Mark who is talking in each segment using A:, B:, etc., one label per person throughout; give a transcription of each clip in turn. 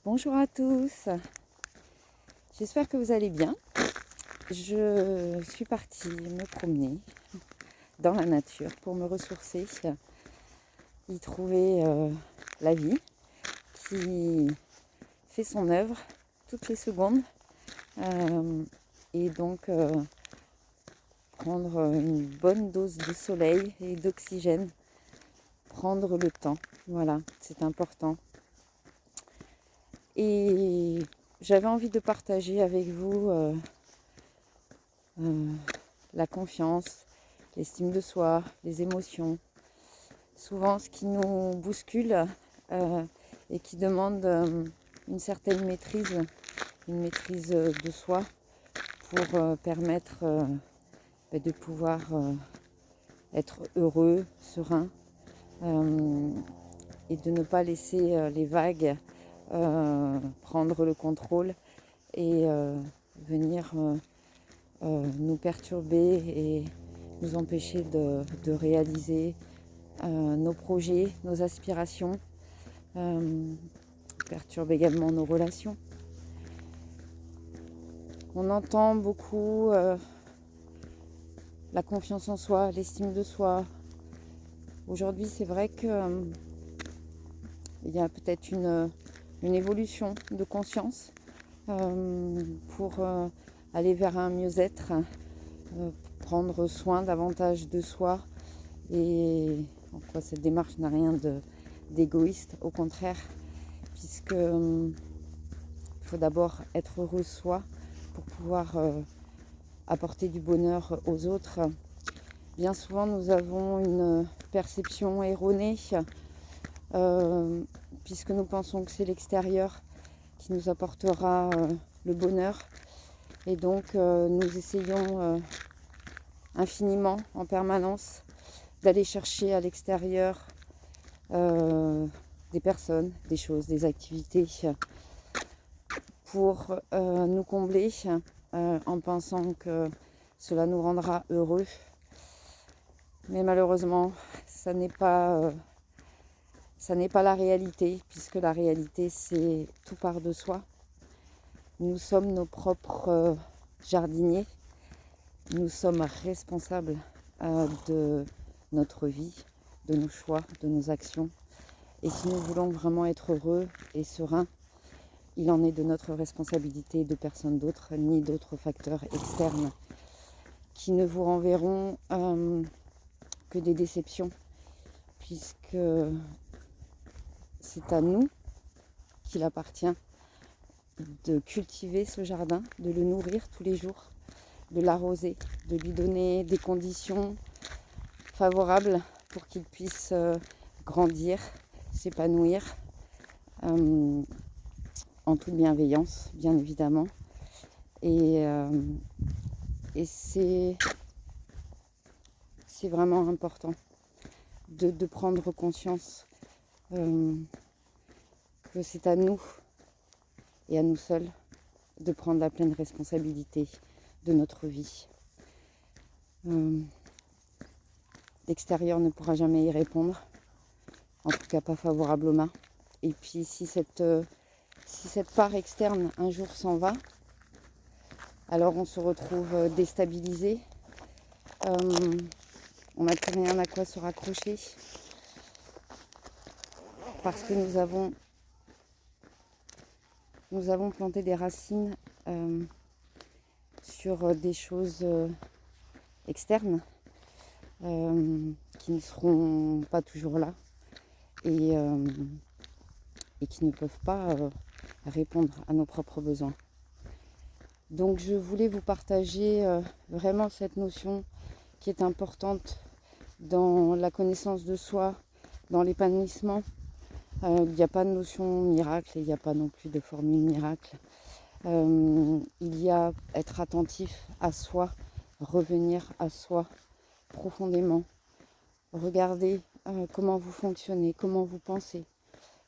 A: Bonjour à tous, j'espère que vous allez bien. Je suis partie me promener dans la nature pour me ressourcer, y trouver la vie qui fait son œuvre toutes les secondes et donc prendre une bonne dose de soleil et d'oxygène, prendre le temps, voilà, c'est important. Et j'avais envie de partager avec vous la confiance, l'estime de soi, les émotions. Souvent ce qui nous bouscule et qui demande une certaine maîtrise, une maîtrise de soi pour permettre de pouvoir être heureux, serein et de ne pas laisser les vagues prendre le contrôle et venir nous perturber et nous empêcher de réaliser nos projets, nos aspirations, perturbe également nos relations. On entend beaucoup la confiance en soi, l'estime de soi. Aujourd'hui, c'est vrai que il y a peut-être une évolution de conscience pour aller vers un mieux-être, prendre soin davantage de soi, et en quoi cette démarche n'a rien d'égoïste, au contraire, puisque il faut d'abord être heureux soi pour pouvoir apporter du bonheur aux autres. Bien souvent nous avons une perception erronée puisque nous pensons que c'est l'extérieur qui nous apportera le bonheur, et donc nous essayons infiniment en permanence d'aller chercher à l'extérieur des personnes, des choses, des activités pour nous combler en pensant que cela nous rendra heureux. Mais malheureusement, ça n'est pas la réalité, puisque la réalité, c'est tout part de soi. Nous sommes nos propres jardiniers, nous sommes responsables de notre vie, de nos choix, de nos actions. Et si nous voulons vraiment être heureux et sereins, il en est de notre responsabilité, de personne d'autre, ni d'autres facteurs externes qui ne vous renverront que des déceptions, puisque c'est à nous qu'il appartient de cultiver ce jardin, de le nourrir tous les jours, de l'arroser, de lui donner des conditions favorables pour qu'il puisse grandir, s'épanouir en toute bienveillance, bien évidemment. Et c'est vraiment important de prendre conscience que c'est à nous et à nous seuls de prendre la pleine responsabilité de notre vie. L'extérieur ne pourra jamais y répondre, en tout cas pas favorablement. Et puis si cette part externe un jour s'en va, alors on se retrouve déstabilisé, on n'a plus rien à quoi se raccrocher, parce que nous avons planté des racines sur des choses externes qui ne seront pas toujours là et qui ne peuvent pas répondre à nos propres besoins. Donc je voulais vous partager vraiment cette notion qui est importante dans la connaissance de soi, dans l'épanouissement. Il n'y a pas de notion miracle et il n'y a pas non plus de formule miracle. Il y a être attentif à soi, revenir à soi profondément, regarder comment vous fonctionnez, comment vous pensez,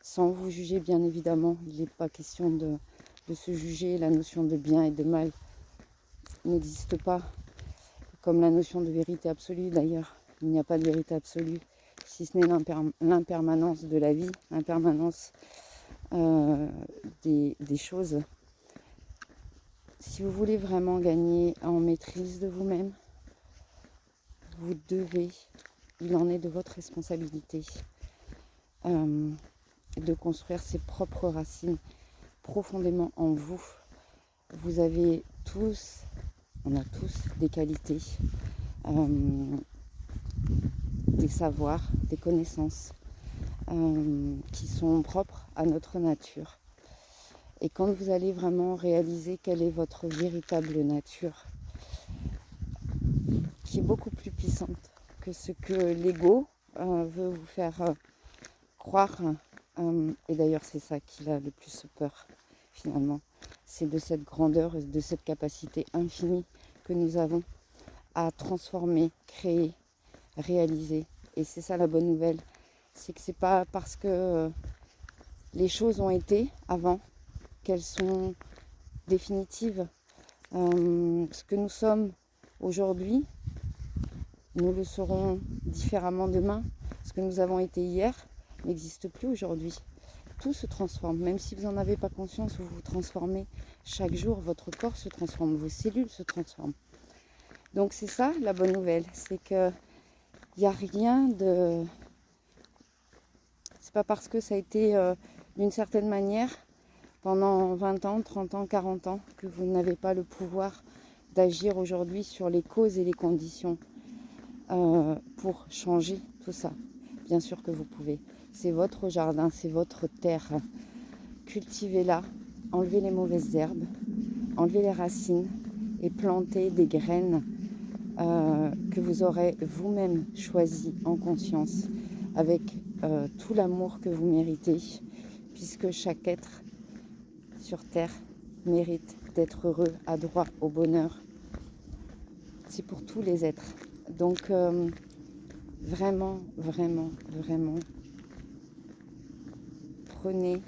A: sans vous juger bien évidemment. Il n'est pas question de se juger, la notion de bien et de mal n'existe pas, comme la notion de vérité absolue d'ailleurs. Il n'y a pas de vérité absolue, si ce n'est l'impermanence de la vie, l'impermanence des choses. Si vous voulez vraiment gagner en maîtrise de vous-même, vous devez, il en est de votre responsabilité, de construire ses propres racines profondément en vous. Vous avez tous, on a tous des qualités, des savoirs, des connaissances qui sont propres à notre nature. Et quand vous allez vraiment réaliser quelle est votre véritable nature, qui est beaucoup plus puissante que ce que l'ego veut vous faire croire, et d'ailleurs c'est ça qu'il a le plus peur finalement, c'est de cette grandeur, de cette capacité infinie que nous avons à transformer, créer, réaliser. Et c'est ça la bonne nouvelle, c'est que c'est pas parce que les choses ont été avant qu'elles sont définitives. Ce que nous sommes aujourd'hui, nous le serons différemment demain. Ce que nous avons été hier n'existe plus aujourd'hui. Tout se transforme, même si vous n'en avez pas conscience, vous vous transformez chaque jour, votre corps se transforme, vos cellules se transforment. Donc c'est ça la bonne nouvelle, c'est que il n'y a rien de... C'est pas parce que ça a été d'une certaine manière pendant 20 ans, 30 ans, 40 ans que vous n'avez pas le pouvoir d'agir aujourd'hui sur les causes et les conditions pour changer tout ça. Bien sûr que vous pouvez. C'est votre jardin, c'est votre terre. Cultivez-la, enlevez les mauvaises herbes, enlevez les racines et plantez des graines que vous aurez vous-même choisies en conscience avec tout l'amour que vous méritez, puisque chaque être sur terre mérite d'être heureux, à droit au bonheur. C'est pour tous les êtres. Donc vraiment, vraiment, vraiment, prenez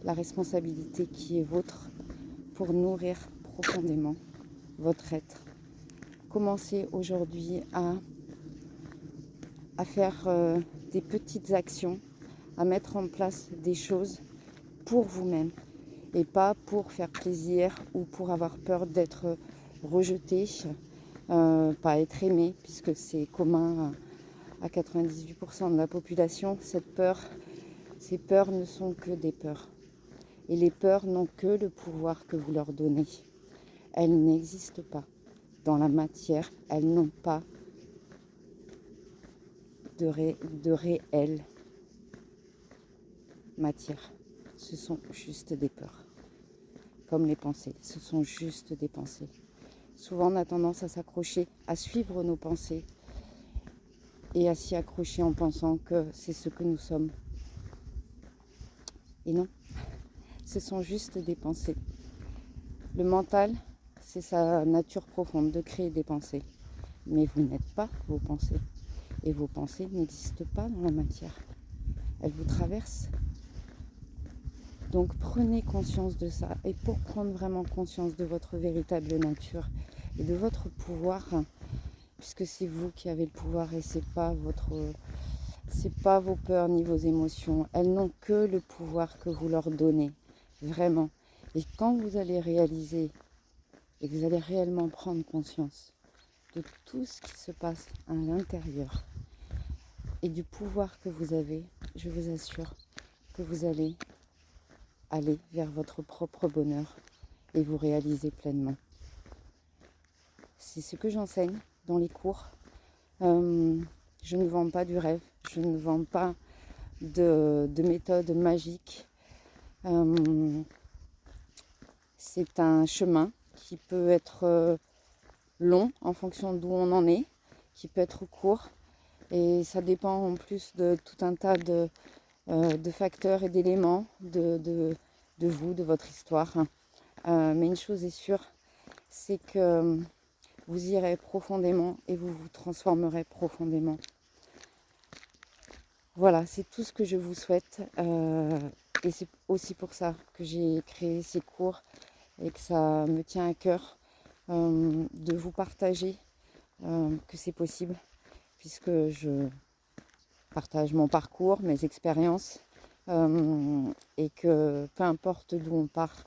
A: la responsabilité qui est vôtre pour nourrir profondément votre être. Commencez aujourd'hui à faire des petites actions, à mettre en place des choses pour vous-même et pas pour faire plaisir ou pour avoir peur d'être rejeté, pas être aimé, puisque c'est commun à 98% de la population. Ces peurs ne sont que des peurs. Et les peurs n'ont que le pouvoir que vous leur donnez. Elles n'existent pas dans la matière, elles n'ont pas de réelle matière. Ce sont juste des peurs. Comme les pensées, ce sont juste des pensées. Souvent on a tendance à s'accrocher, à suivre nos pensées et à s'y accrocher en pensant que c'est ce que nous sommes. Et non, ce sont juste des pensées. Le mental, c'est sa nature profonde de créer des pensées. Mais vous n'êtes pas vos pensées. Et vos pensées n'existent pas dans la matière. Elles vous traversent. Donc prenez conscience de ça. Et pour prendre vraiment conscience de votre véritable nature et de votre pouvoir, puisque c'est vous qui avez le pouvoir et c'est pas vos peurs ni vos émotions. Elles n'ont que le pouvoir que vous leur donnez. Vraiment. Et quand vous allez réaliser et que vous allez réellement prendre conscience de tout ce qui se passe à l'intérieur et du pouvoir que vous avez, je vous assure que vous allez aller vers votre propre bonheur et vous réaliser pleinement. C'est ce que j'enseigne dans les cours. Je ne vends pas du rêve, je ne vends pas de méthode magique. C'est un chemin qui peut être long en fonction d'où on en est, qui peut être court. Et ça dépend en plus de tout un tas de facteurs et d'éléments de vous, de votre histoire. Mais une chose est sûre, c'est que vous irez profondément et vous vous transformerez profondément. Voilà, c'est tout ce que je vous souhaite. Et c'est aussi pour ça que j'ai créé ces cours et que ça me tient à cœur de vous partager que c'est possible, puisque je partage mon parcours, mes expériences, et que peu importe d'où on part,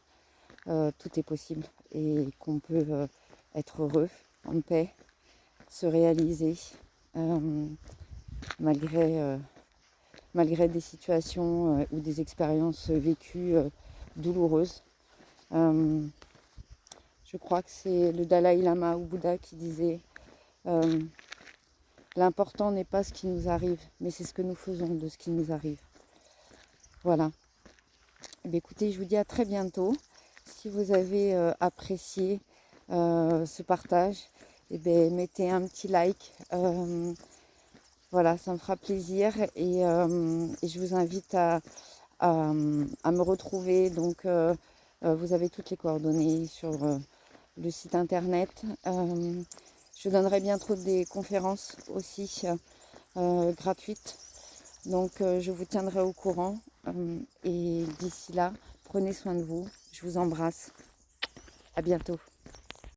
A: tout est possible et qu'on peut être heureux, en paix, se réaliser malgré des situations ou des expériences vécues douloureuses. Je crois que c'est le Dalai Lama ou Bouddha qui disait l'important n'est pas ce qui nous arrive, mais c'est ce que nous faisons de ce qui nous arrive. Voilà. Eh bien, écoutez, je vous dis à très bientôt. Si vous avez apprécié ce partage, eh bien, mettez un petit like. Voilà, ça me fera plaisir et je vous invite à me retrouver. Donc, vous avez toutes les coordonnées sur le site internet. Je donnerai bientôt des conférences aussi gratuites. Donc, je vous tiendrai au courant. Et d'ici là, prenez soin de vous. Je vous embrasse. À bientôt.